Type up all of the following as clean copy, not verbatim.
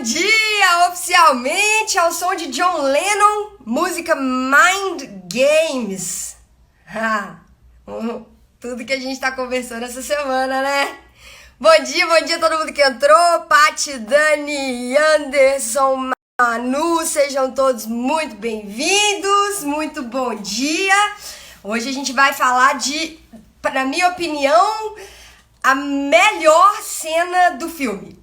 dia! Oficialmente ao som de John Lennon, música Mind Games. Tudo que a gente tá conversando essa semana, né? Bom dia a todo mundo que entrou. Paty, Dani, Anderson, Manu, sejam todos muito bem-vindos. Muito bom dia. Hoje a gente vai falar de, na minha opinião, a melhor cena do filme.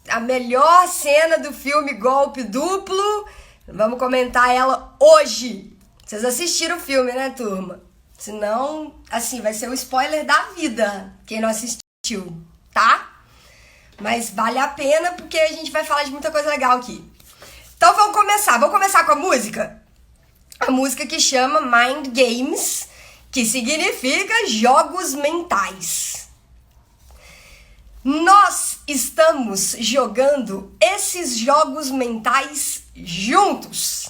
A melhor cena do filme Golpe Duplo. Vamos comentar ela hoje. Vocês assistiram o filme, né, turma? Senão, assim, vai ser o spoiler da vida, quem não assistiu, tá? Mas vale a pena porque a gente vai falar de muita coisa legal aqui. Então vamos começar. Vamos começar com a música? A música que chama Mind Games, que significa jogos mentais. Nós estamos jogando esses jogos mentais juntos,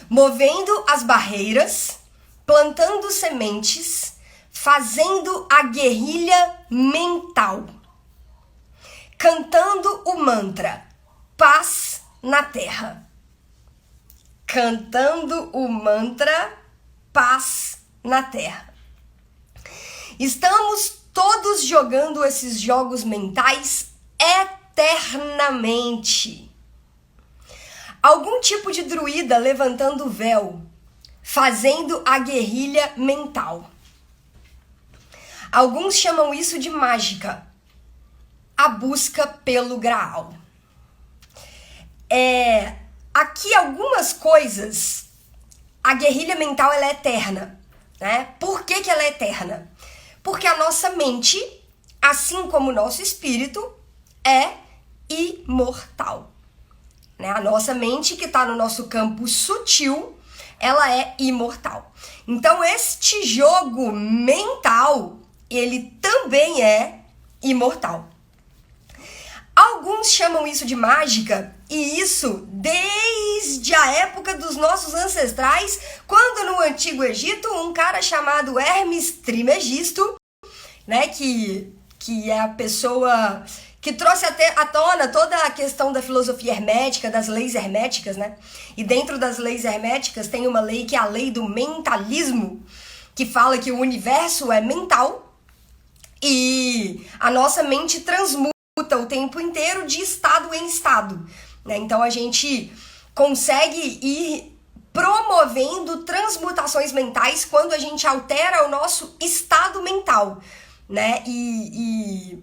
movendo as barreiras, plantando sementes, fazendo a guerrilha mental, cantando o mantra paz na terra, cantando o mantra paz na terra. Estamos todos jogando esses jogos mentais eternamente. Algum tipo de druida levantando o véu, fazendo a guerrilha mental. Alguns chamam isso de mágica, a busca pelo Graal. Aqui algumas coisas, a guerrilha mental ela é eterna, né? Por que ela é eterna? Porque a nossa mente, assim como o nosso espírito, é imortal. Né? A nossa mente, que está no nosso campo sutil, ela é imortal. Então, este jogo mental, ele também é imortal. Alguns chamam isso de mágica, e isso desde a época dos nossos ancestrais, quando no Antigo Egito, um cara chamado Hermes Trismegisto, né, que é a pessoa que trouxe até à tona toda a questão da filosofia hermética, das leis herméticas, né? E dentro das leis herméticas tem uma lei que é a lei do mentalismo, que fala que o universo é mental e a nossa mente transmuta o tempo inteiro de estado em estado, né? Então a gente consegue ir promovendo transmutações mentais quando a gente altera o nosso estado mental, né? E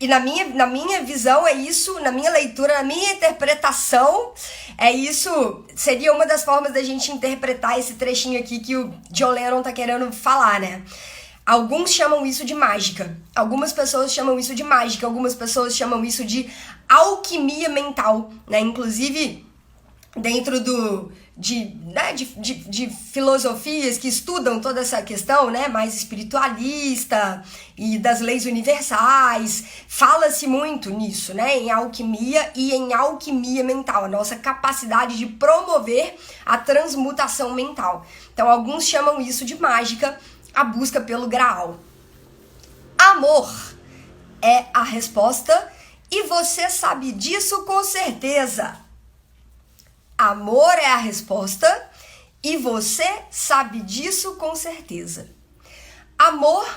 na minha visão é isso, na minha leitura, na minha interpretação, é isso, seria uma das formas da gente interpretar esse trechinho aqui que o John Lennon tá querendo falar, né? Alguns chamam isso de mágica, algumas pessoas chamam isso de mágica, algumas pessoas chamam isso de alquimia mental, né? Inclusive, dentro de filosofias que estudam toda essa questão, né, mais espiritualista e das leis universais, fala-se muito nisso, né, em alquimia e em alquimia mental, a nossa capacidade de promover a transmutação mental. Então, alguns chamam isso de mágica, a busca pelo Graal. Amor é a resposta e você sabe disso com certeza. Amor é a resposta e você sabe disso com certeza. Amor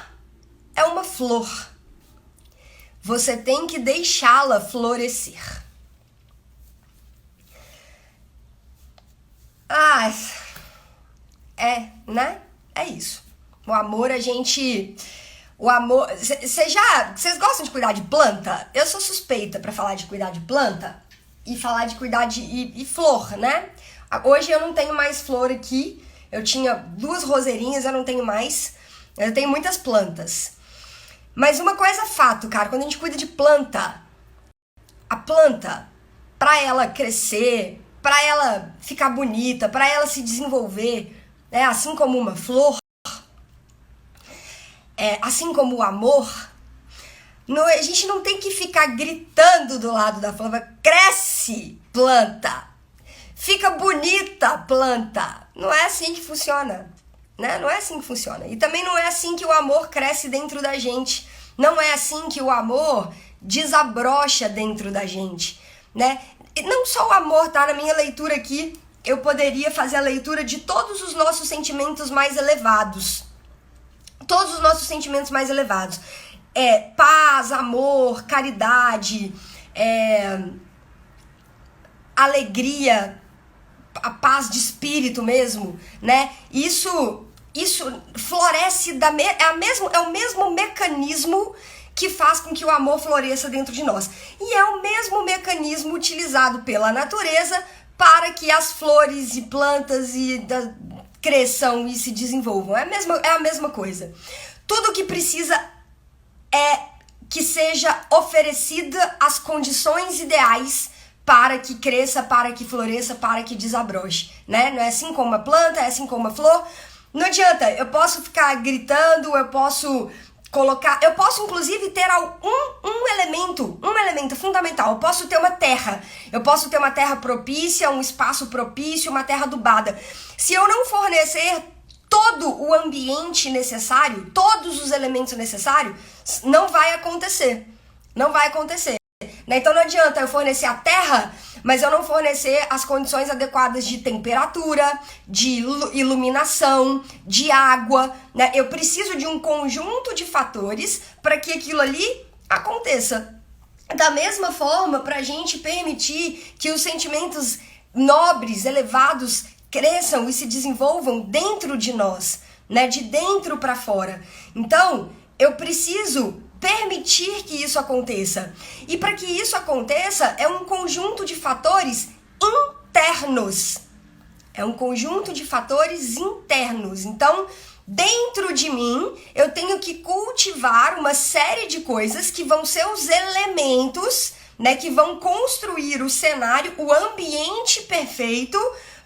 é uma flor. Você tem que deixá-la florescer. Né? É isso. O amor, vocês gostam de cuidar de planta? Eu sou suspeita pra falar de cuidar de planta. E falar de cuidar de flor, né? Hoje eu não tenho mais flor aqui. Eu tinha 2 roseirinhas, eu não tenho mais. Eu tenho muitas plantas. Mas uma coisa é fato, cara. Quando a gente cuida de planta, a planta, pra ela crescer, pra ela ficar bonita, pra ela se desenvolver, né? Assim como uma flor, assim como o amor, a gente não tem que ficar gritando do lado da flor. Cresce, planta. Fica bonita, planta. Não é assim que funciona, né? Não é assim que funciona. E também não é assim que o amor cresce dentro da gente, Não é assim que o amor desabrocha dentro da gente, né? E não só o amor, tá? Na minha leitura aqui, eu poderia fazer a leitura de todos os nossos sentimentos mais elevados. Todos os nossos sentimentos mais elevados. Paz, amor, caridade, alegria, a paz de espírito mesmo, né? Isso floresce é o mesmo mecanismo que faz com que o amor floresça dentro de nós. E é o mesmo mecanismo utilizado pela natureza para que as flores e plantas cresçam e se desenvolvam. É a mesma coisa. Tudo que precisa é que seja oferecida as condições ideais para que cresça, para que floresça, para que desabroche, né? Não é assim como uma planta, é assim como uma flor. Não adianta, eu posso ficar gritando, eu posso inclusive ter um elemento fundamental. Eu posso ter uma terra propícia, um espaço propício, uma terra adubada. Se eu não fornecer todo o ambiente necessário, todos os elementos necessários, não vai acontecer. Não vai acontecer. Então não adianta eu fornecer a terra, mas eu não fornecer as condições adequadas de temperatura, de iluminação, de água, né? Eu preciso de um conjunto de fatores para que aquilo ali aconteça. Da mesma forma, para a gente permitir que os sentimentos nobres, elevados, cresçam e se desenvolvam dentro de nós, né? De dentro para fora. Então, eu preciso permitir que isso aconteça. E para que isso aconteça, é um conjunto de fatores internos. É um conjunto de fatores internos. Então, dentro de mim, eu tenho que cultivar uma série de coisas que vão ser os elementos, né, que vão construir o cenário, o ambiente perfeito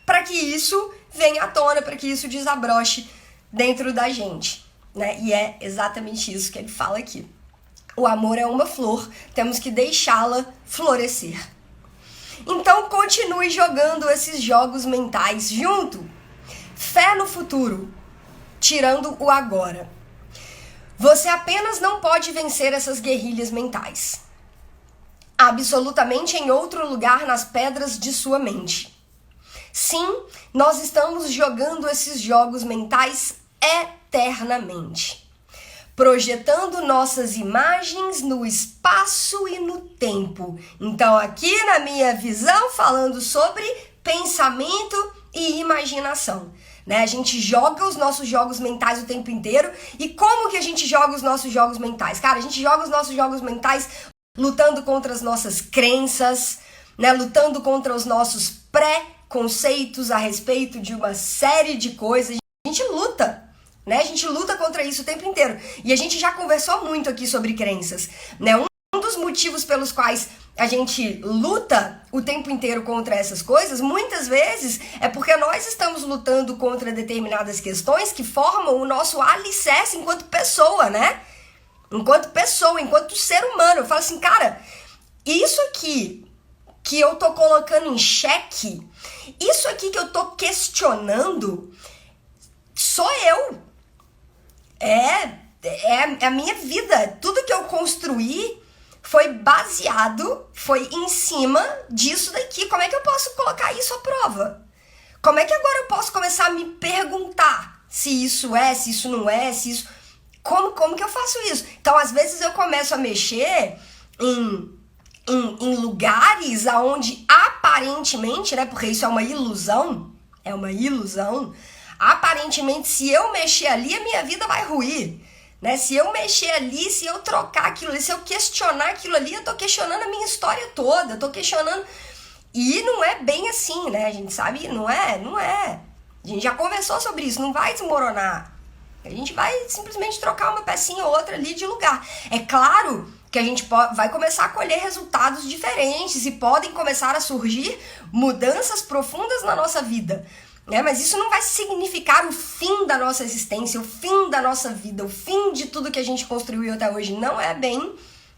para que isso venha à tona, para que isso desabroche dentro da gente, né? E é exatamente isso que ele fala aqui. O amor é uma flor, temos que deixá-la florescer. Então continue jogando esses jogos mentais junto. Fé no futuro, tirando o agora. Você apenas não pode vencer essas guerrilhas mentais. Absolutamente em outro lugar nas pedras de sua mente. Sim, nós estamos jogando esses jogos mentais eternamente. Projetando nossas imagens no espaço e no tempo. Então, aqui na minha visão, falando sobre pensamento e imaginação, né? A gente joga os nossos jogos mentais o tempo inteiro. E como que a gente joga os nossos jogos mentais? Cara, a gente joga os nossos jogos mentais lutando contra as nossas crenças, né? Lutando contra os nossos preconceitos a respeito de uma série de coisas. A gente luta. Né? A gente luta contra isso o tempo inteiro. E a gente já conversou muito aqui sobre crenças, né? Um dos motivos pelos quais a gente luta o tempo inteiro contra essas coisas, muitas vezes, é porque nós estamos lutando contra determinadas questões que formam o nosso alicerce enquanto pessoa, né? Enquanto pessoa, enquanto ser humano. Eu falo assim, cara, isso aqui que eu tô colocando em xeque, isso aqui que eu tô questionando, sou eu. É a minha vida. Tudo que eu construí foi baseado, foi em cima disso daqui. Como é que eu posso colocar isso à prova? Como é que agora eu posso começar a me perguntar se isso é, se isso não é, se isso... Como que eu faço isso? Então, às vezes eu começo a mexer em lugares aonde aparentemente, né, porque isso é uma ilusão, aparentemente, se eu mexer ali, a minha vida vai ruir, né? Se eu mexer ali, se eu trocar aquilo ali, se eu questionar aquilo ali, eu tô questionando a minha história toda, eu tô questionando... E não é bem assim, né? A gente sabe, não é. A gente já conversou sobre isso, não vai desmoronar. A gente vai simplesmente trocar uma pecinha ou outra ali de lugar. É claro que a gente vai começar a colher resultados diferentes e podem começar a surgir mudanças profundas na nossa vida. Mas isso não vai significar o fim da nossa existência, o fim da nossa vida, o fim de tudo que a gente construiu até hoje. Não é bem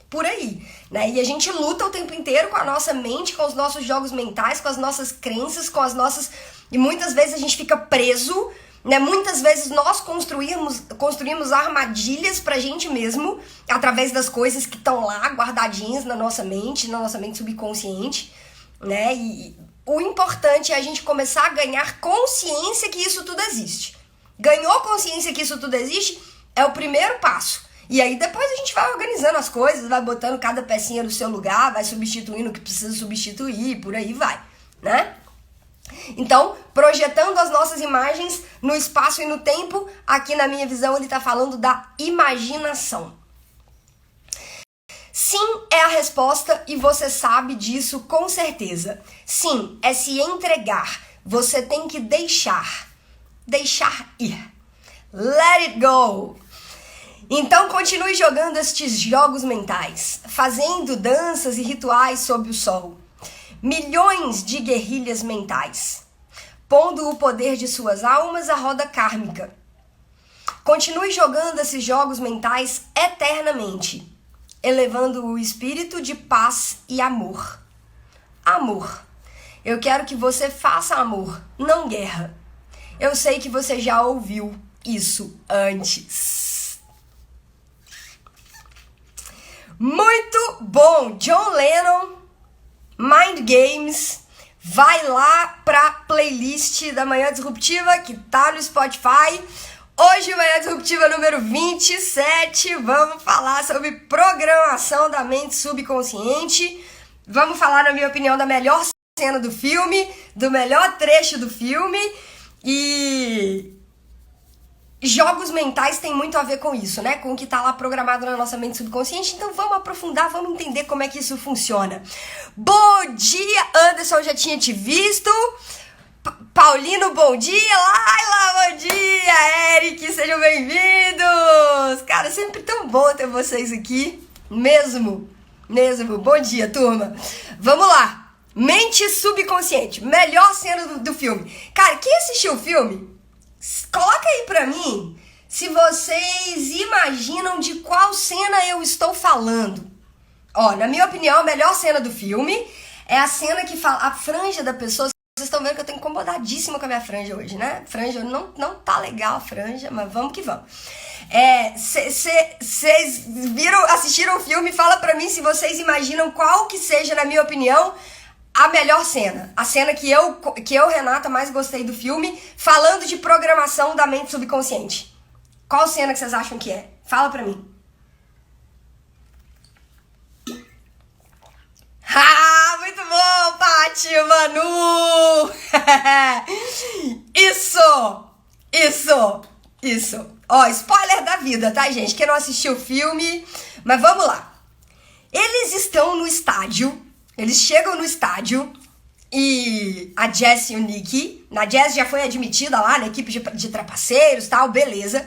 por aí, né? E a gente luta o tempo inteiro com a nossa mente, com os nossos jogos mentais, com as nossas crenças, com as nossas... E muitas vezes a gente fica preso né? Muitas vezes nós construímos armadilhas pra gente mesmo, através das coisas que estão lá guardadinhas na nossa mente subconsciente, né? E o importante é a gente começar a ganhar consciência que isso tudo existe. Ganhou consciência que isso tudo existe, é o primeiro passo. E aí depois a gente vai organizando as coisas, vai botando cada pecinha no seu lugar, vai substituindo o que precisa substituir, por aí vai, né? Então, projetando as nossas imagens no espaço e no tempo, aqui na minha visão ele está falando da imaginação. Sim é a resposta e você sabe disso com certeza. Sim, é se entregar. Você tem que deixar ir. Let it go. Então continue jogando estes jogos mentais, fazendo danças e rituais sob o sol. Milhões de guerrilhas mentais, pondo o poder de suas almas à roda kármica. Continue jogando esses jogos mentais eternamente, elevando o espírito de paz e amor. Amor. Eu quero que você faça amor, não guerra. Eu sei que você já ouviu isso antes. Muito bom! John Lennon, Mind Games. Vai lá pra playlist da Manhã Disruptiva que tá no Spotify. Hoje, Manhã Disruptiva número 27. Vamos falar sobre programação da mente subconsciente. Vamos falar, na minha opinião, da melhor cena do filme, do melhor trecho do filme. E jogos mentais tem muito a ver com isso, né? Com o que tá lá programado na nossa mente subconsciente. Então vamos aprofundar, vamos entender como é que isso funciona. Bom dia, Anderson, já tinha te visto. Paulino, bom dia. Laila, bom dia. Eric, sejam bem-vindos. Cara, sempre tão bom ter vocês aqui. Mesmo. Bom dia, turma. Vamos lá. Mente subconsciente. Melhor cena do filme. Cara, quem assistiu o filme, coloca aí pra mim se vocês imaginam de qual cena eu estou falando. Ó, na minha opinião, a melhor cena do filme é a cena que fala a franja da pessoa. Vocês estão vendo que eu tô incomodadíssima com a minha franja hoje, né? Franja, não tá legal a franja, mas vamos que vamos. Vocês assistiram o filme? Fala pra mim se vocês imaginam qual que seja, na minha opinião, a melhor cena. A cena que eu, Renata, mais gostei do filme, falando de programação da mente subconsciente. Qual cena que vocês acham que é? Fala pra mim. Ah, muito bom, Paty, Manu! Isso. Ó, spoiler da vida, tá, gente? Quem não assistiu o filme, mas vamos lá. Eles estão no estádio, eles chegam no estádio e a Jess e o Nick, a Jess já foi admitida lá na equipe de trapaceiros e tal, beleza.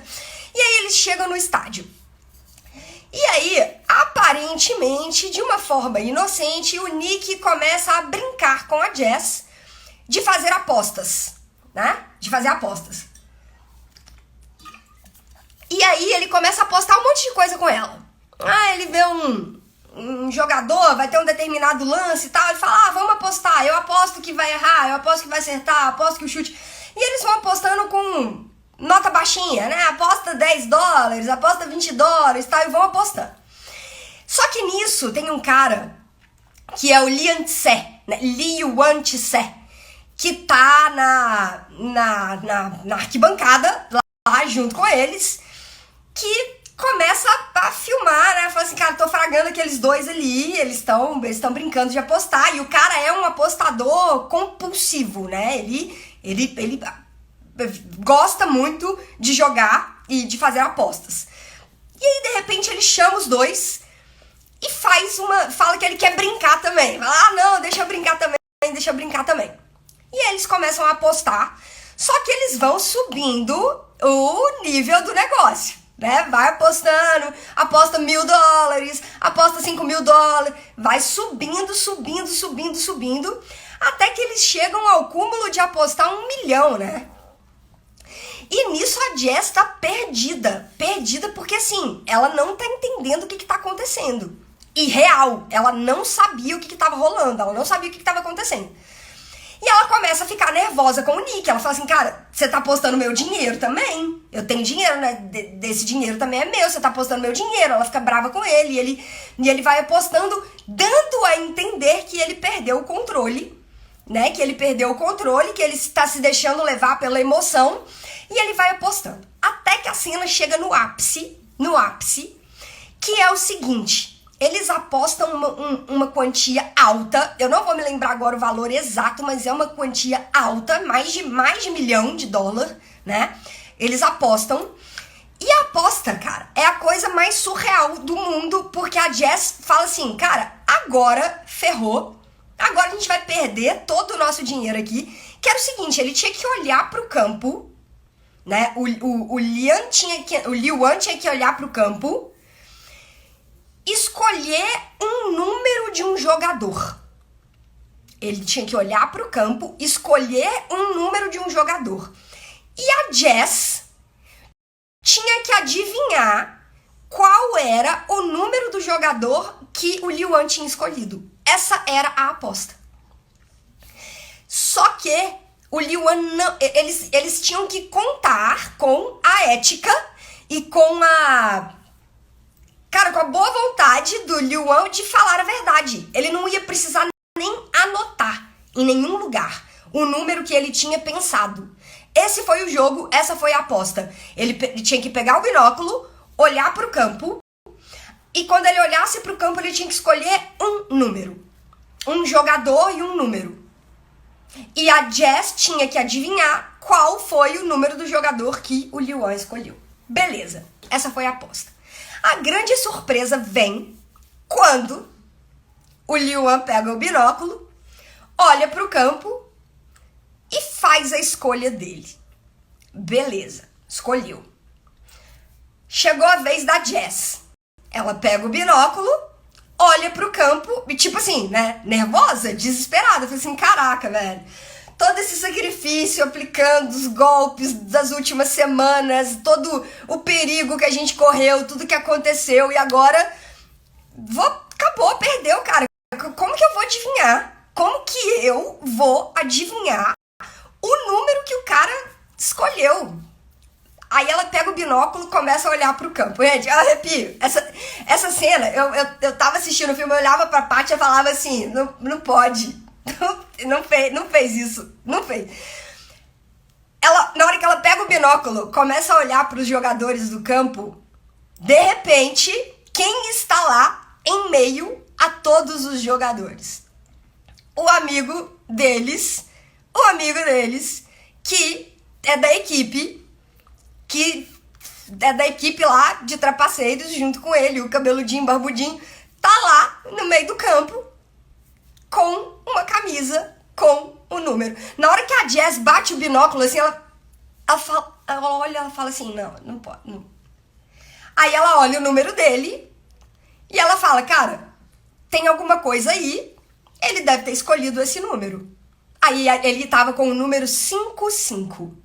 E aí eles chegam no estádio. E aí, aparentemente, de uma forma inocente, o Nick começa a brincar com a Jess de fazer apostas, né? De fazer apostas. E aí ele começa a apostar um monte de coisa com ela. Ele vê um jogador, vai ter um determinado lance e tal, ele fala, vamos apostar, eu aposto que vai errar, eu aposto que vai acertar, eu aposto que o chute... E eles vão apostando com nota baixinha, né? Aposta $10, aposta $20 e tal, e vão apostando. Só que nisso tem um cara que é o Lian Tse, né? Liuan Tse, que tá na arquibancada, lá junto com eles, que começa a filmar, né? Fala assim, cara, tô fragando aqueles dois ali, eles estão brincando de apostar, e o cara é um apostador compulsivo, né? Ele gosta muito de jogar e de fazer apostas. E aí, de repente, ele chama os dois e fala que ele quer brincar também. Fala, não, deixa eu brincar também. E eles começam a apostar, só que eles vão subindo o nível do negócio, né? Vai apostando, aposta $1.000, aposta $5.000, vai subindo, até que eles chegam ao cúmulo de apostar $1 milhão, né? E nisso a Jess tá perdida porque assim, ela não tá entendendo o que tá acontecendo. E real, ela não sabia o que tava rolando, ela não sabia o que tava acontecendo. E ela começa a ficar nervosa com o Nick. Ela fala assim, cara, você tá apostando meu dinheiro também? Eu tenho dinheiro, né? Desse dinheiro também é meu, você tá apostando meu dinheiro. Ela fica brava com ele e ele vai apostando, dando a entender que ele perdeu o controle, né? Que ele perdeu o controle, que ele está se deixando levar pela emoção. E ele vai apostando. Até que a cena chega no ápice, que é o seguinte... Eles apostam uma quantia alta, eu não vou me lembrar agora o valor exato, mas é uma quantia alta, mais de $1 milhão, né? Eles apostam, e a aposta, cara, é a coisa mais surreal do mundo, porque a Jess fala assim, cara, agora ferrou, agora a gente vai perder todo o nosso dinheiro aqui, que era o seguinte, ele tinha que olhar pro campo, né? O Liuan tinha que olhar pro campo, escolher um número de um jogador. Ele tinha que olhar para o campo, escolher um número de um jogador. E a Jess tinha que adivinhar qual era o número do jogador que o Liuan tinha escolhido. Essa era a aposta. Só que o Liuan não, eles tinham que contar com a ética e com a... Cara, com a boa vontade do Liuan de falar a verdade. Ele não ia precisar nem anotar em nenhum lugar o número que ele tinha pensado. Esse foi o jogo, essa foi a aposta. Ele tinha que pegar o binóculo, olhar pro campo, e quando ele olhasse pro campo, ele tinha que escolher um número. Um jogador e um número. E a Jess tinha que adivinhar qual foi o número do jogador que o Liuan escolheu. Beleza, essa foi a aposta. A grande surpresa vem quando o Liuan pega o binóculo, olha para o campo e faz a escolha dele. Beleza, escolheu. Chegou a vez da Jess. Ela pega o binóculo, olha para o campo e tipo assim, né, nervosa, desesperada. Fala assim, caraca, velho. Todo esse sacrifício, aplicando os golpes das últimas semanas, todo o perigo que a gente correu, tudo que aconteceu, e agora acabou, perdeu, cara. Como que eu vou adivinhar? Como que eu vou adivinhar o número que o cara escolheu? Aí ela pega o binóculo e começa a olhar pro campo. Gente, eu arrepio. Essa cena, eu tava assistindo o filme, eu olhava pra Paty e falava assim, não pode. Não fez isso. Não fez. Na hora que ela pega o binóculo, começa a olhar para os jogadores do campo, de repente, quem está lá em meio a todos os jogadores? O amigo deles, que é da equipe, lá de trapaceiros, junto com ele, o cabeludinho, barbudinho, tá lá no meio do campo, com uma camisa com o número. Na hora que a Jess bate o binóculo, assim, ela olha, ela fala assim, não pode. Não. Aí ela olha o número dele e ela fala, cara, tem alguma coisa aí, ele deve ter escolhido esse número. Aí ele tava com o número 55.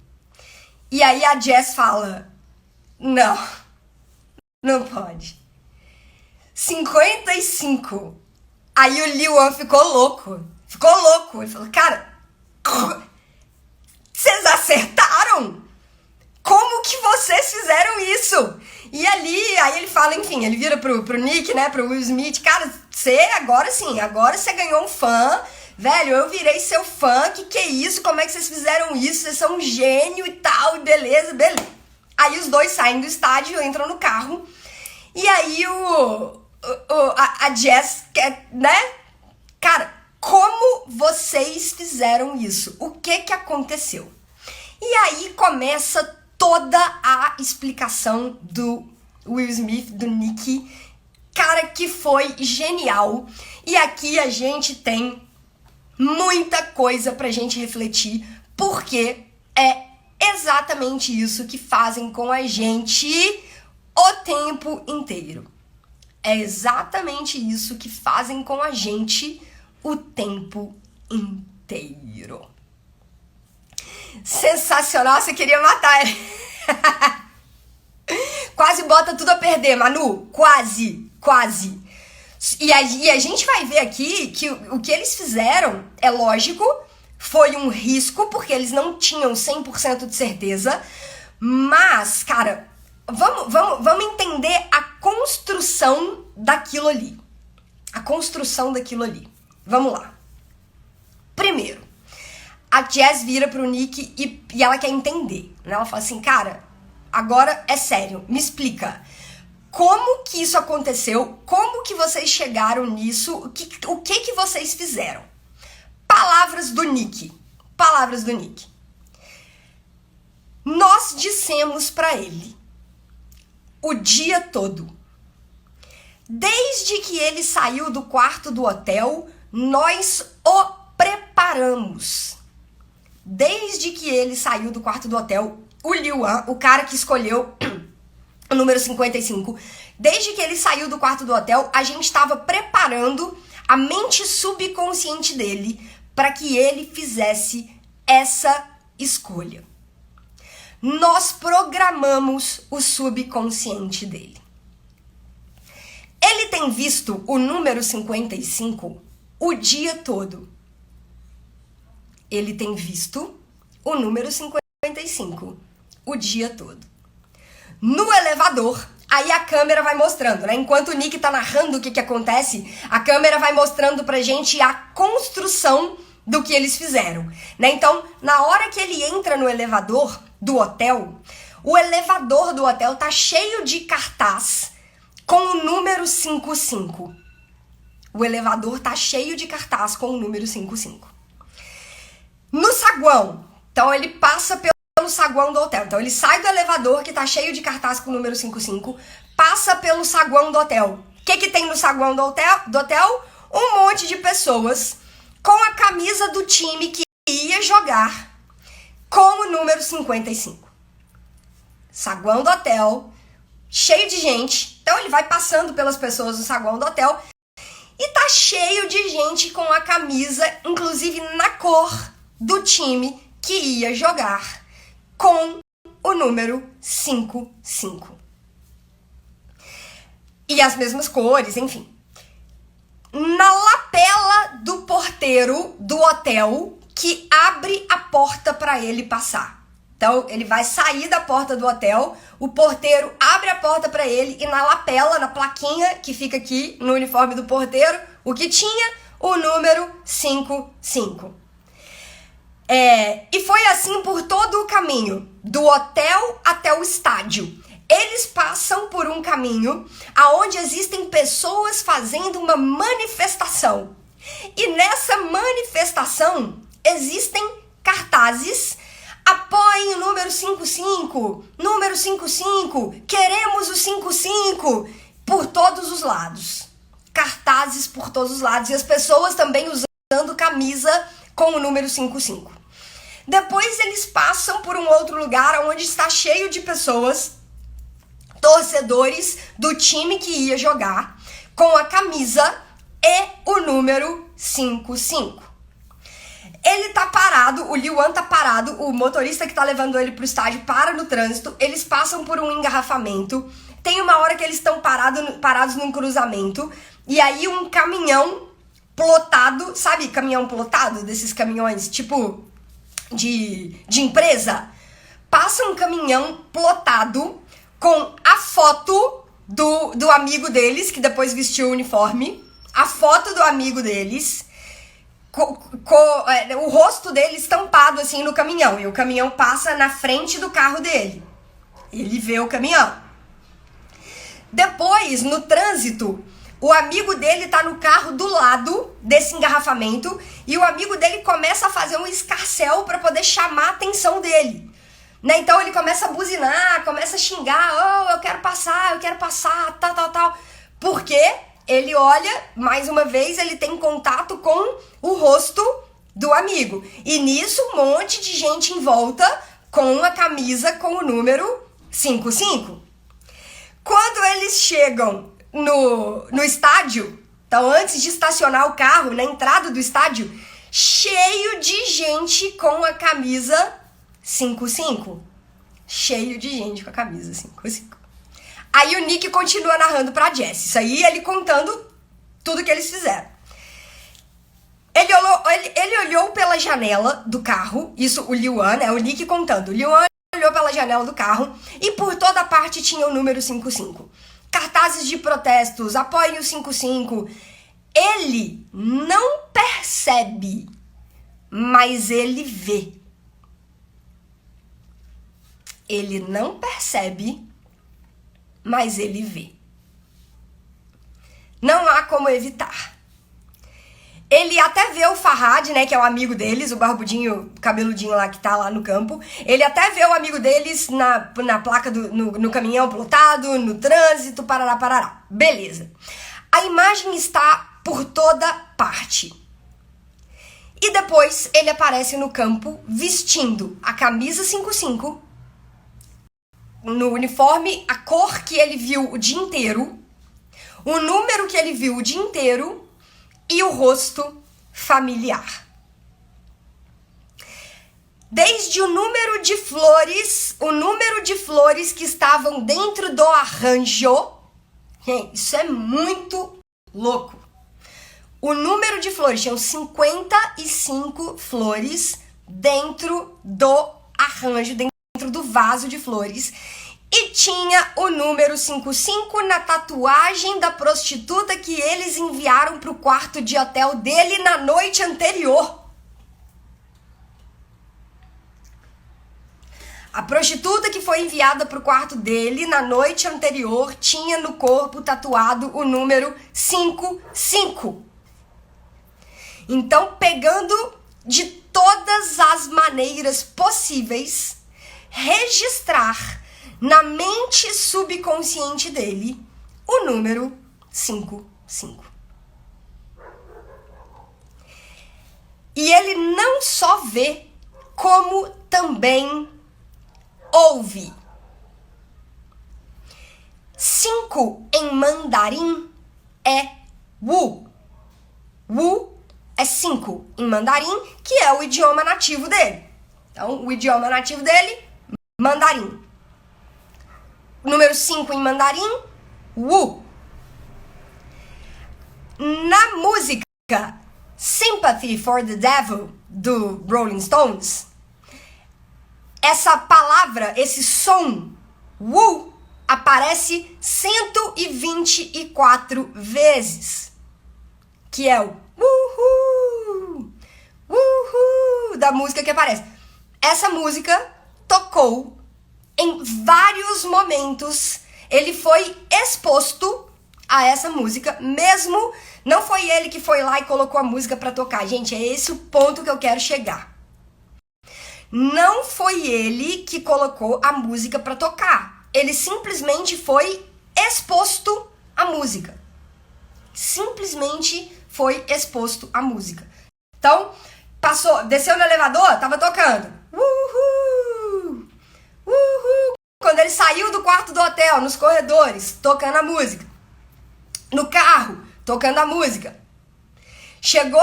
E aí a Jess fala, não pode. 55. Aí o Liuan ficou louco. Ele falou, cara, vocês acertaram? Como que vocês fizeram isso? E aí ele fala, enfim, ele vira pro Nick, né, pro Will Smith, cara, agora você ganhou um fã, velho, eu virei seu fã, que é isso? Como é que vocês fizeram isso? Vocês são um gênio e tal, e beleza. Aí os dois saem do estádio, entram no carro, e aí a Jess, né? Cara, como vocês fizeram isso? O que aconteceu? E aí começa toda a explicação do Will Smith, do Nick, cara, que foi genial. E aqui a gente tem muita coisa pra gente refletir, porque é exatamente isso que fazem com a gente o tempo inteiro. É exatamente isso que fazem com a gente o tempo inteiro. Sensacional, você queria matar ele. Quase bota tudo a perder, Manu. Quase. E a gente vai ver aqui que o que eles fizeram é lógico, Foi um risco, porque eles não tinham 100% de certeza. Mas, cara, vamos entender a construção daquilo ali. A construção daquilo ali. Vamos lá. Primeiro, a Jazz vira pro Nick e ela quer entender, né? Ela fala assim, cara, agora é sério, me explica. Como que isso aconteceu? Como que vocês chegaram nisso? O que vocês fizeram? Palavras do Nick. Palavras do Nick. Nós dissemos pra ele o dia todo. Desde que ele saiu do quarto do hotel, nós o preparamos. Desde que ele saiu do quarto do hotel, o Liuan, o cara que escolheu o número 55, desde que ele saiu do quarto do hotel, a gente estava preparando a mente subconsciente dele para que ele fizesse essa escolha. Nós programamos o subconsciente dele. Ele tem visto o número 55 o dia todo. Ele tem visto o número 55 o dia todo. No elevador, aí a câmera vai mostrando, né? Enquanto o Nick tá narrando o que acontece, a câmera vai mostrando pra gente a construção do que eles fizeram, né? Então, na hora que ele entra no elevador do hotel, o elevador do hotel tá cheio de cartaz com o número 55. O elevador tá cheio de cartaz com o número 55. No saguão, então ele passa pelo saguão do hotel. Então ele sai do elevador que tá cheio de cartaz com o número 55, passa pelo saguão do hotel. O que tem no saguão do hotel? Um monte de pessoas com a camisa do time que ia jogar com o número 55. Saguão do hotel, cheio de gente. Então ele vai passando pelas pessoas do saguão do hotel e tá cheio de gente com a camisa, inclusive na cor do time que ia jogar com o número 55. E as mesmas cores, enfim. Na lapela do porteiro do hotel que abre a porta para ele passar. Então, ele vai sair da porta do hotel, o porteiro abre a porta para ele e na lapela, na plaquinha que fica aqui no uniforme do porteiro, o que tinha? O número 55. E foi assim por todo o caminho, do hotel até o estádio. Eles passam por um caminho aonde existem pessoas fazendo uma manifestação. E nessa manifestação existem cartazes: apoiem o número 55, número 55, queremos o 55, por todos os lados. Cartazes por todos os lados e as pessoas também usando camisa com o número 55. Depois eles passam por um outro lugar onde está cheio de pessoas, torcedores do time que ia jogar, com a camisa e o número 55. Ele tá parado, o Liuan tá parado, o motorista que tá levando ele pro estádio para no trânsito, eles passam por um engarrafamento, tem uma hora que eles estão parados num cruzamento, e aí um caminhão plotado, sabe caminhão plotado, desses caminhões tipo de empresa? Passa um caminhão plotado com a foto do amigo deles, que depois vestiu o uniforme, a foto do amigo deles, o rosto dele estampado assim no caminhão, e o caminhão passa na frente do carro dele. Ele vê o caminhão. Depois, no trânsito, o amigo dele tá no carro do lado desse engarrafamento e o amigo dele começa a fazer um escarcéu para poder chamar a atenção dele. Né? Então ele começa a buzinar, começa a xingar: oh, eu quero passar, tal. Porque ele olha, mais uma vez, ele tem contato com o rosto do amigo. E nisso, um monte de gente em volta com a camisa com o número 55. Quando eles chegam no estádio, então antes de estacionar o carro, na entrada do estádio, cheio de gente com a camisa 55. Cheio de gente com a camisa 55. Aí o Nick continua narrando pra Jess. Isso aí ele contando tudo que eles fizeram. Ele olhou pela janela do carro, isso o Liuan, né? O Nick contando. O Liuan olhou pela janela do carro e por toda parte tinha o número 55. Cartazes de protestos, apoie o 55. Ele não percebe, mas ele vê. Ele não percebe, mas ele vê. Não há como evitar. Ele até vê o Farhad, né, que é o amigo deles, o barbudinho, cabeludinho lá que tá lá no campo. Ele até vê o amigo deles na placa, no caminhão plotado, no trânsito, parará, parará. Beleza. A imagem está por toda parte. E depois ele aparece no campo vestindo a camisa 55, no uniforme, a cor que ele viu o dia inteiro, o número que ele viu o dia inteiro e o rosto familiar. Desde o número de flores que estavam dentro do arranjo. Gente, isso é muito louco. O número de flores, tinham 55 flores dentro do arranjo, dentro do vaso de flores. E tinha o número 55 na tatuagem da prostituta que eles enviaram para o quarto de hotel dele na noite anterior. A prostituta que foi enviada para o quarto dele na noite anterior tinha no corpo tatuado o número 55. Então, pegando de todas as maneiras possíveis, registrar na mente subconsciente dele o número 55. E ele não só vê, como também ouve. 5 em mandarim é Wu. Wu é 5 em mandarim, que é o idioma nativo dele. Então, o idioma nativo dele, mandarim. Número 5 em mandarim, Wu. Na música Sympathy for the Devil, do Rolling Stones, essa palavra, esse som, Wu, aparece 124 vezes. Que é o uhul, uhul, da música que aparece. Essa música tocou em vários momentos. Ele foi exposto a essa música, mesmo não foi ele que foi lá e colocou a música pra tocar. Gente, é esse o ponto que eu quero chegar. Não foi ele que colocou a música pra tocar. Ele simplesmente foi exposto à música. Simplesmente foi exposto à música. Então, passou, desceu no elevador, tava tocando. Uhul! Uhul! Quando ele saiu do quarto do hotel, nos corredores, tocando a música. No carro, tocando a música. Chegou,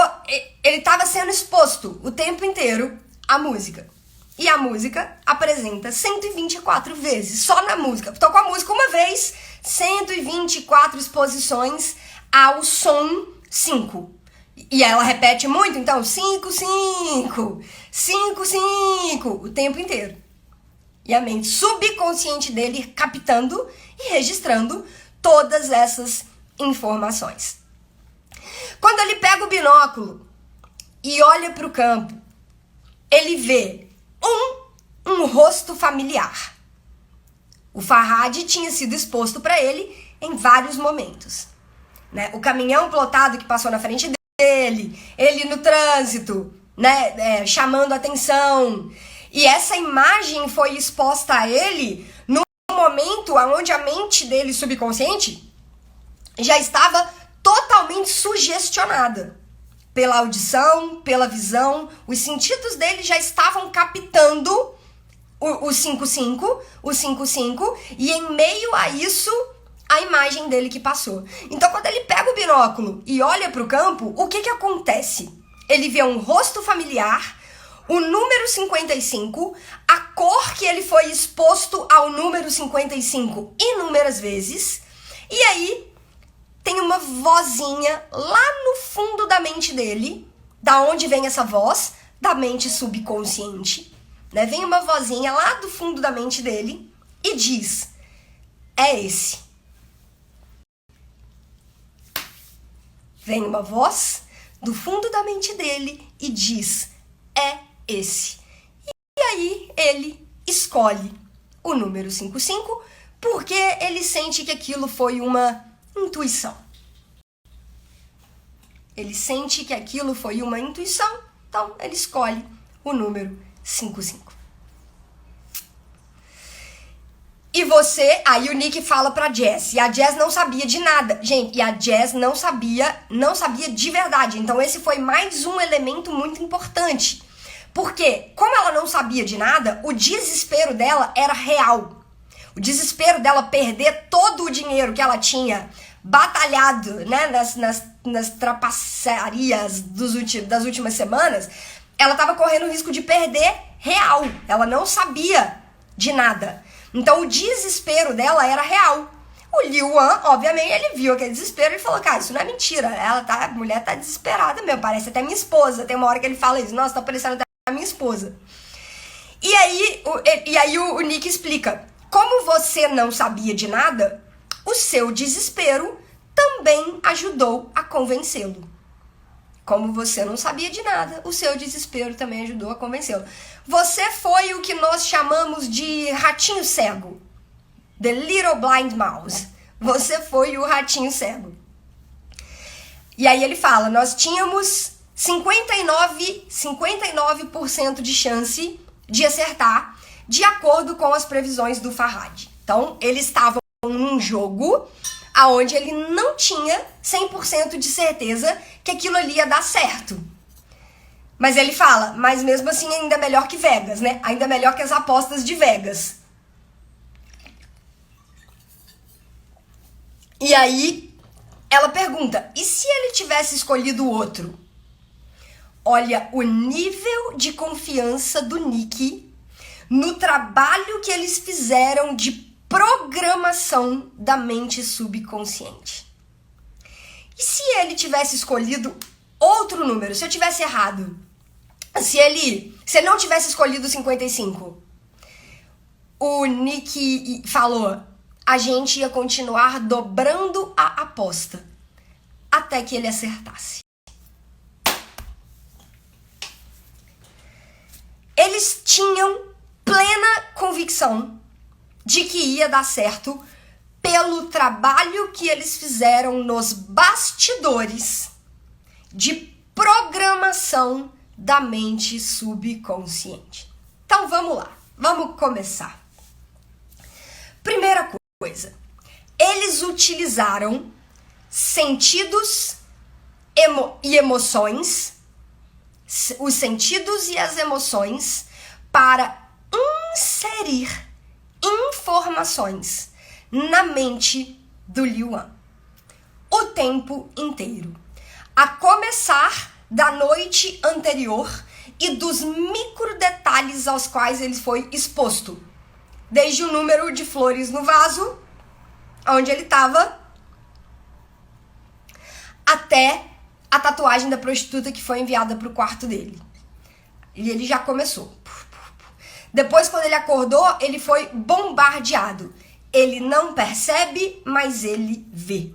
ele tava sendo exposto o tempo inteiro à música. E a música apresenta 124 vezes, só na música. Tocou a música uma vez, 124 exposições ao som 5. E ela repete muito, então, 5, 5, 5, 5, o tempo inteiro. E a mente subconsciente dele captando e registrando todas essas informações. Quando ele pega o binóculo e olha para o campo, ele vê um rosto familiar. O Farhad tinha sido exposto para ele em vários momentos. Né? O caminhão plotado que passou na frente dele, ele no trânsito, né? Chamando atenção. E essa imagem foi exposta a ele no momento onde a mente dele subconsciente já estava totalmente sugestionada. Pela audição, pela visão, os sentidos dele já estavam captando o 55, o 55, e em meio a isso, a imagem dele que passou. Então, quando ele pega o binóculo e olha para o campo, o que acontece? Ele vê um rosto familiar, o número 55, a cor que ele foi exposto ao número 55 inúmeras vezes, e aí tem uma vozinha lá no fundo da mente dele Da onde vem essa voz? Da mente subconsciente. Né? Vem uma vozinha lá do fundo da mente dele e diz: é esse. Vem uma voz do fundo da mente dele e diz: é esse. E aí ele escolhe o número 55 porque ele sente que aquilo foi uma intuição. Ele sente que aquilo foi uma intuição, então ele escolhe o número 55. E você, aí o Nick fala pra Jazz, e a Jazz não sabia de nada. Gente, e a Jazz não sabia de verdade. Então esse foi mais um elemento muito importante. Porque, como ela não sabia de nada, o desespero dela era real. O desespero dela perder todo o dinheiro que ela tinha batalhado, né, nas trapaçarias das últimas semanas, ela estava correndo o risco de perder real. Ela não sabia de nada. Então o desespero dela era real. O Liu Wan, obviamente, ele viu aquele desespero e falou: cara, isso não é mentira. A mulher tá desesperada mesmo, parece até minha esposa. Tem uma hora que ele fala isso: nossa, tá parecendo até a minha esposa. E aí o Nick explica: como você não sabia de nada, o seu desespero também ajudou a convencê-lo. Como você não sabia de nada, o seu desespero também ajudou a convencê-lo. Você foi o que nós chamamos de ratinho cego. The Little Blind Mouse. Você foi o ratinho cego. E aí ele fala, nós tínhamos 59% de chance de acertar, de acordo com as previsões do Farhad. Então, eles estavam num jogo aonde ele não tinha 100% de certeza que aquilo ali ia dar certo. Mas ele fala, mas mesmo assim ainda é melhor que Vegas, né? Ainda é melhor que as apostas de Vegas. E aí, ela pergunta, e se ele tivesse escolhido o outro? Olha o nível de confiança do Nick no trabalho que eles fizeram de programação da mente subconsciente. E se ele tivesse escolhido outro número? Se eu tivesse errado? Se ele não tivesse escolhido 55? O Nick falou, a gente ia continuar dobrando a aposta até que ele acertasse. Eles tinham plena convicção de que ia dar certo pelo trabalho que eles fizeram nos bastidores de programação da mente subconsciente. Então vamos lá, vamos começar. Primeira coisa, eles utilizaram sentidos e emoções, os sentidos e as emoções para inserir informações na mente do Liu Wan o tempo inteiro, a começar da noite anterior e dos micro detalhes aos quais ele foi exposto, desde o número de flores no vaso onde ele estava até a tatuagem da prostituta que foi enviada para o quarto dele. E ele já começou. Depois, quando ele acordou, ele foi bombardeado. Ele não percebe, mas ele vê.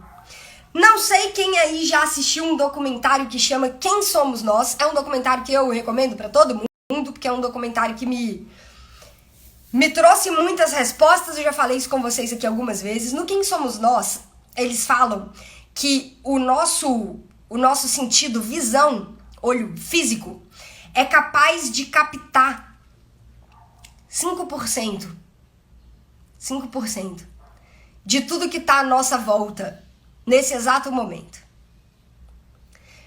Não sei quem aí já assistiu um documentário que chama Quem Somos Nós. É um documentário que eu recomendo para todo mundo, porque é um documentário que me trouxe muitas respostas. Eu já falei isso com vocês aqui algumas vezes. No Quem Somos Nós, eles falam que o nosso sentido, visão, olho físico, é capaz de captar 5% de tudo que está à nossa volta nesse exato momento.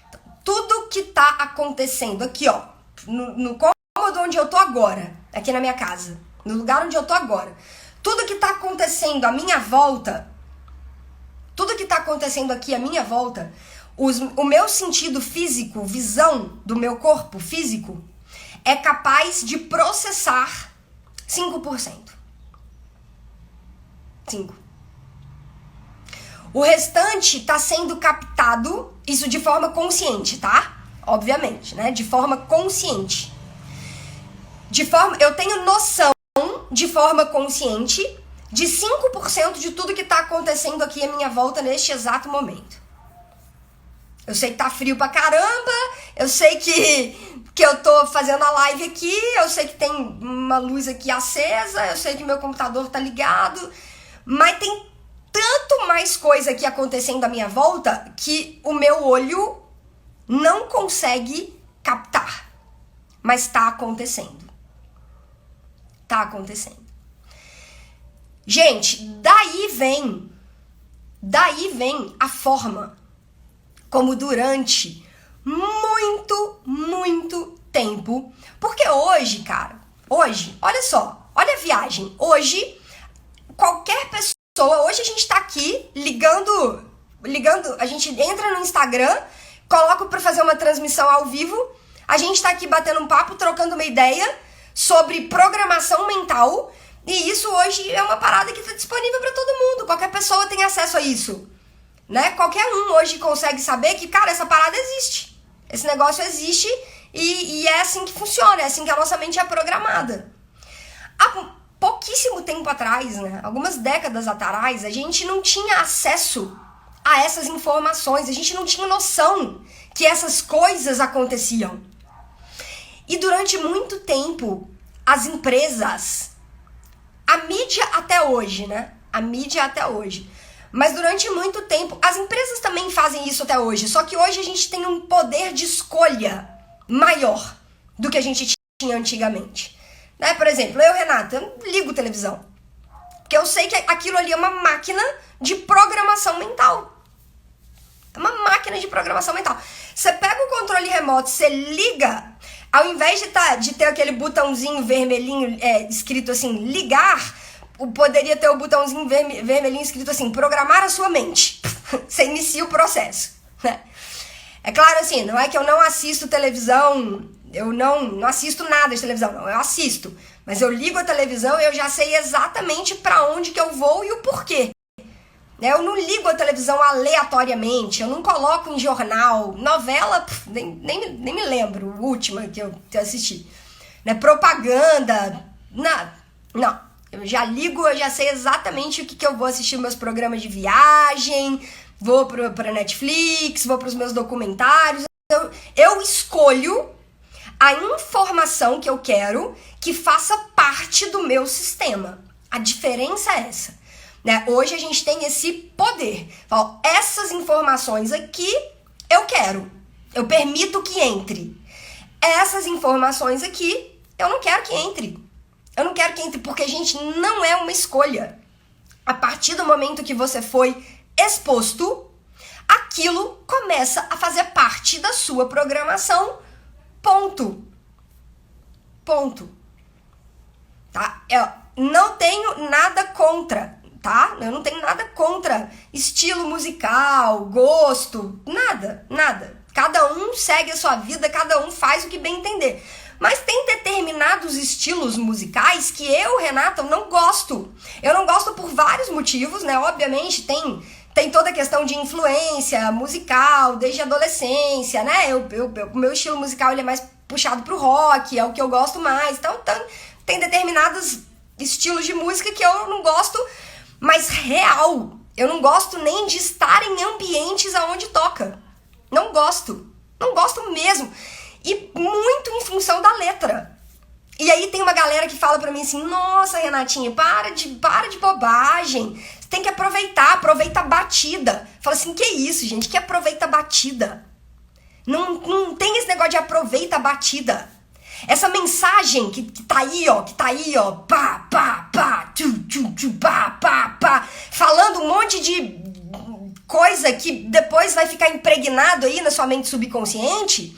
Então, tudo que está acontecendo aqui, ó, no cômodo onde eu tô agora, aqui na minha casa, no lugar onde eu tô agora, tudo que está acontecendo à minha volta, tudo que está acontecendo aqui à minha volta, o meu sentido físico, visão do meu corpo físico, é capaz de processar 5%. 5%. O restante está sendo captado, isso de forma consciente, tá? obviamente, né? De forma consciente. Eu tenho noção de forma consciente de 5% de tudo que tá acontecendo aqui à minha volta neste exato momento. Eu sei que tá frio pra caramba, eu sei que eu tô fazendo a live aqui, eu sei que tem uma luz aqui acesa, eu sei que meu computador tá ligado, mas tem tanto mais coisa aqui acontecendo à minha volta que o meu olho não consegue captar. Mas tá acontecendo. Tá acontecendo. Gente, daí vem a forma como durante muito tempo, porque hoje, cara, olha só, olha a viagem, hoje, qualquer pessoa, hoje a gente tá aqui ligando, a gente entra no Instagram, coloca pra fazer uma transmissão ao vivo, a gente tá aqui batendo um papo, trocando uma ideia sobre programação mental, e isso hoje é uma parada que tá disponível pra todo mundo, qualquer pessoa tem acesso a isso. Né? Qualquer um hoje consegue saber que, cara, essa parada existe. Esse negócio existe e é assim que funciona, é assim que a nossa mente é programada. Há pouquíssimo tempo atrás, né? Algumas décadas atrás, a gente não tinha acesso a essas informações, a gente não tinha noção que essas coisas aconteciam. E durante muito tempo, as empresas, a mídia até hoje, né? A mídia até hoje. Mas durante muito tempo, as empresas também fazem isso até hoje. Só que hoje a gente tem um poder de escolha maior do que a gente tinha antigamente. Né? Por exemplo, eu, Renata, eu não ligo televisão. Porque eu sei que aquilo ali é uma máquina de programação mental. É uma máquina de programação mental. Você pega o controle remoto, você liga, ao invés de ter aquele botãozinho vermelhinho escrito assim, ligar, poderia ter o botãozinho vermelhinho escrito assim, programar a sua mente. Você inicia o processo, né? É claro, assim, não é que eu não assisto televisão, eu não assisto nada de televisão, não, eu assisto. Mas eu ligo a televisão e eu já sei exatamente pra onde que eu vou e o porquê. Eu não ligo a televisão aleatoriamente, eu não coloco em jornal, novela, nem me lembro, a última que eu assisti. Né? Propaganda, nada, não. Eu já ligo, eu já sei exatamente o que eu vou assistir meus programas de viagem, vou pra Netflix, vou pros meus documentários. Eu escolho a informação que eu quero que faça parte do meu sistema. A diferença é essa. Né? Hoje a gente tem esse poder. Falo, essas informações aqui eu quero. Eu permito que entre. Essas informações aqui eu não quero que entre. Eu não quero que entre, porque, gente, não é uma escolha. A partir do momento que você foi exposto, aquilo começa a fazer parte da sua programação. Ponto. Ponto. Tá? Eu não tenho nada contra, tá? Eu não tenho nada contra estilo musical, gosto, nada, nada. Cada um segue a sua vida, cada um faz o que bem entender. Mas tem determinados estilos musicais que eu, Renata, não gosto. Eu não gosto por vários motivos, né? Obviamente tem toda a questão de influência musical, desde a adolescência, né? O meu estilo musical ele é mais puxado pro rock, é o que eu gosto mais. Então tem determinados estilos de música que eu não gosto, mas real. Eu não gosto nem de estar em ambientes aonde toca. Não gosto. Não gosto mesmo. E muito em função da letra. E aí tem uma galera que fala pra mim assim, nossa, Renatinha, para de bobagem. Você tem que aproveita a batida. Fala assim, que isso, gente? Que aproveita a batida? Não tem esse negócio de aproveita a batida. Essa mensagem que tá aí, ó, pá, pá, pá, pá, pá, pá, falando um monte de coisa que depois vai ficar impregnado aí na sua mente subconsciente.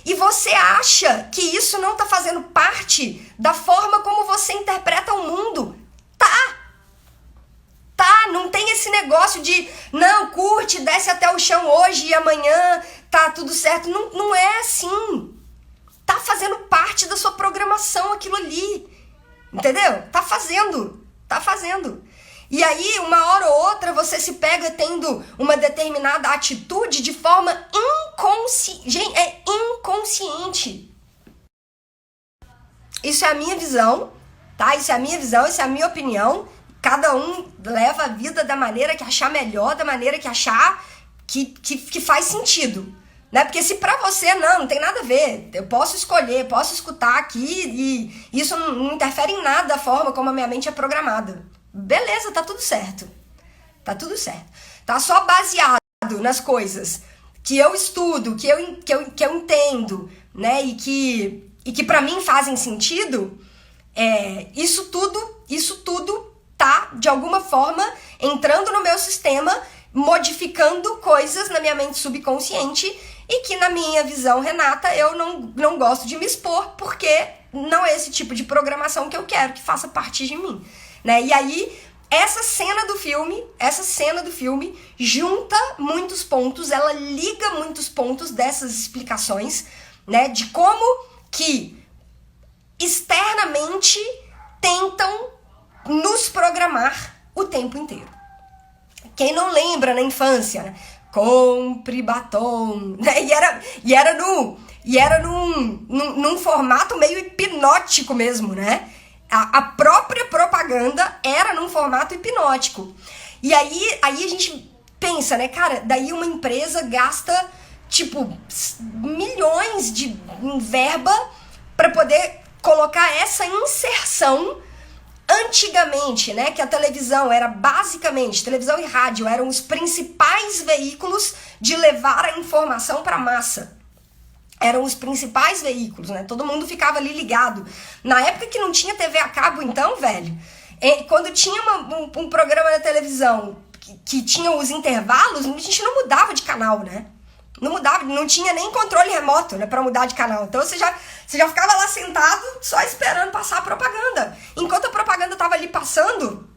E você acha que isso não tá fazendo parte da forma como você interpreta o mundo? Tá, não tem esse negócio de, não, curte, desce até o chão hoje e amanhã tá tudo certo. Não é assim. Tá fazendo parte da sua programação aquilo ali. Entendeu? Tá fazendo. E aí, uma hora ou outra, você se pega tendo uma determinada atitude de forma Gente, é inconsciente. Isso é a minha visão, tá? Isso é a minha visão, isso é a minha opinião. Cada um leva a vida da maneira que achar melhor, da maneira que achar que faz sentido. Né? Porque se pra você não tem nada a ver, eu posso escolher, posso escutar aqui e isso não interfere em nada da forma como a minha mente é programada. Beleza, tá tudo certo. Tá tudo certo. Tá só baseado nas coisas que eu estudo, que eu entendo, né? E que pra mim fazem sentido. Isso tudo tá, de alguma forma, entrando no meu sistema, modificando coisas na minha mente subconsciente e que, na minha visão, Renata, eu não gosto de me expor, porque não é esse tipo de programação que eu quero que faça parte de mim, né? E aí, essa cena do filme junta muitos pontos, ela liga muitos pontos dessas explicações, né? De como que externamente tentam nos programar o tempo inteiro. Quem não lembra na infância, né? Compre batom, né? E era num formato meio hipnótico mesmo, né? A própria propaganda era num formato hipnótico. E aí a gente pensa, né, cara, daí uma empresa gasta, tipo, milhões de verba para poder colocar essa inserção. Antigamente, né, que a televisão era basicamente, televisão e rádio eram os principais veículos de levar a informação para a massa. Eram os principais veículos, né? Todo mundo ficava ali ligado. Na época que não tinha TV a cabo, então, velho, quando tinha um programa na televisão que tinha os intervalos, a gente não mudava de canal, né? Não mudava, não tinha nem controle remoto, né, pra mudar de canal. Então você já ficava lá sentado só esperando passar a propaganda. Enquanto a propaganda tava ali passando,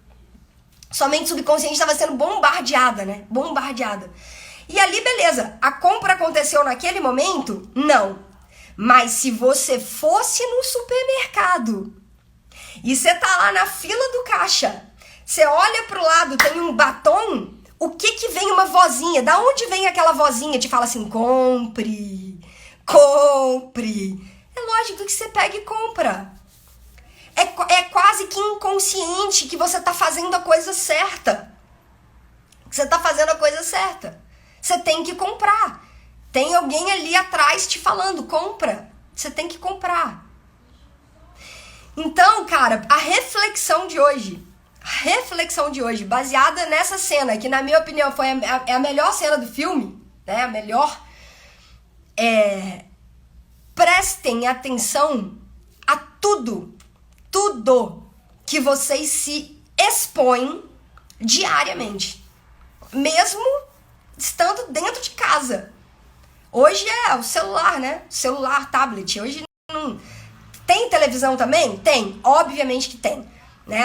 sua mente subconsciente estava sendo bombardeada, né? Bombardeada. E ali, beleza, a compra aconteceu naquele momento? Não. Mas se você fosse no supermercado e você tá lá na fila do caixa, você olha pro lado, tem um batom, o que vem uma vozinha? Da onde vem aquela vozinha te fala assim, compre, compre? É lógico que você pega e compra. É quase que inconsciente que você tá fazendo a coisa certa. Você tá fazendo a coisa certa. Você tem que comprar. Tem alguém ali atrás te falando, compra. Você tem que comprar. Então, cara, a reflexão de hoje, baseada nessa cena, que na minha opinião foi a melhor cena do filme, né? A melhor. Prestem atenção a tudo que vocês se expõem diariamente. Mesmo estando dentro de casa. Hoje é o celular, né? Celular, tablet. Hoje não... Tem televisão também? Tem. Obviamente que tem. Né?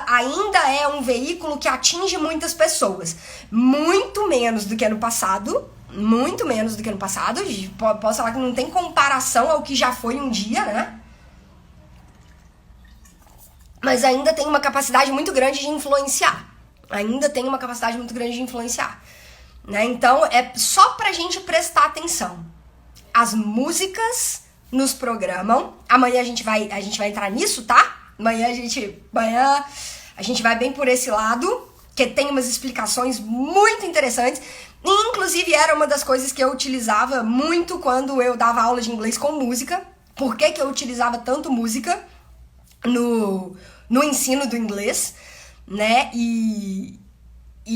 Ainda é um veículo que atinge muitas pessoas. Muito menos do que no passado. Muito menos do que no passado. Posso falar que não tem comparação ao que já foi um dia, né? Mas ainda tem uma capacidade muito grande de influenciar. Né? Então, é só pra gente prestar atenção. As músicas nos programam. Amanhã a gente vai entrar nisso, tá? Amanhã a gente vai bem por esse lado, que tem umas explicações muito interessantes. E, inclusive, era uma das coisas que eu utilizava muito quando eu dava aula de inglês com música. Por que eu utilizava tanto música no ensino do inglês, né? E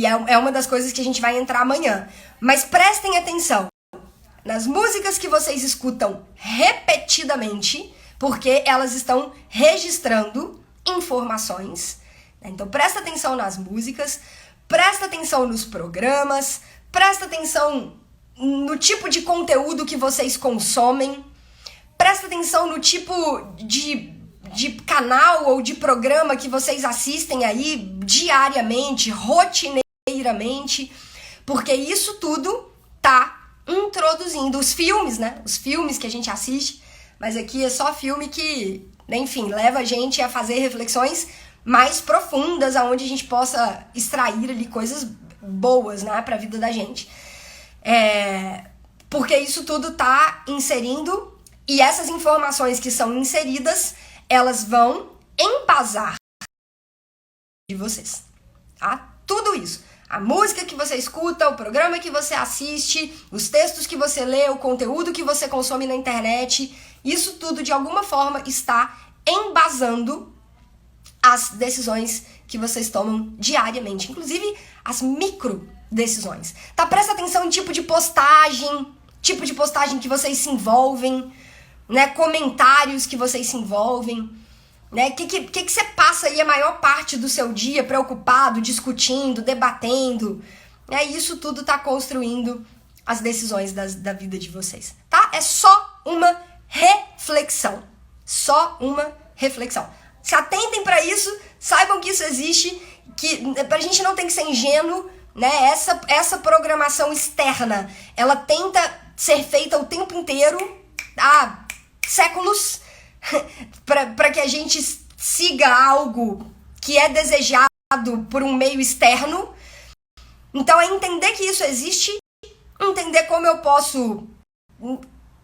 é uma das coisas que a gente vai entrar amanhã. Mas prestem atenção nas músicas que vocês escutam repetidamente, porque elas estão registrando informações. Então presta atenção nas músicas, presta atenção nos programas, presta atenção no tipo de conteúdo que vocês consomem, presta atenção no tipo de canal ou de programa que vocês assistem aí diariamente, rotineiramente, porque isso tudo tá introduzindo os filmes, né? Os filmes que a gente assiste, mas aqui é só filme que, enfim, leva a gente a fazer reflexões mais profundas, aonde a gente possa extrair ali coisas boas, né, pra vida da gente. Porque isso tudo tá inserindo, e essas informações que são inseridas, elas vão embasar de vocês, tá? Tudo isso. A música que você escuta, o programa que você assiste, os textos que você lê, o conteúdo que você consome na internet, isso tudo de alguma forma está embasando as decisões que vocês tomam diariamente, inclusive as micro decisões. Tá? Presta atenção em tipo de postagem que vocês se envolvem, né? Comentários que vocês se envolvem, né? Que você passa aí a maior parte do seu dia preocupado, discutindo, debatendo, né? Isso tudo tá construindo as decisões da vida de vocês, tá? É só uma reflexão, só uma reflexão. Se atentem para isso, saibam que isso existe, que a gente não tem que ser ingênuo, né? Essa programação externa, ela tenta ser feita o tempo inteiro, há séculos, para que a gente siga algo que é desejado por um meio externo. Então é entender que isso existe, entender como eu posso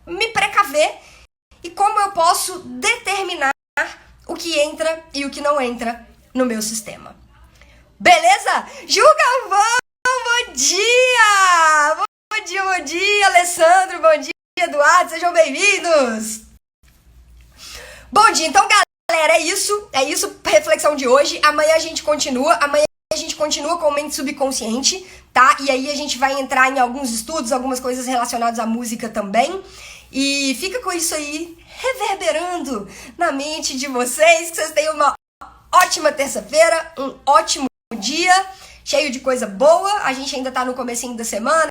me precaver e como eu posso determinar o que entra e o que não entra no meu sistema. Beleza? Ju Galvão, bom dia! Bom dia, Alessandro, bom dia, Eduardo, sejam bem-vindos! Bom dia, então, galera, é isso, reflexão de hoje. Amanhã a gente continua com o mente subconsciente, tá? E aí a gente vai entrar em alguns estudos, algumas coisas relacionadas à música também. E fica com isso aí reverberando na mente de vocês, que vocês tenham uma ótima terça-feira, um ótimo dia, cheio de coisa boa. A gente ainda tá no comecinho da semana,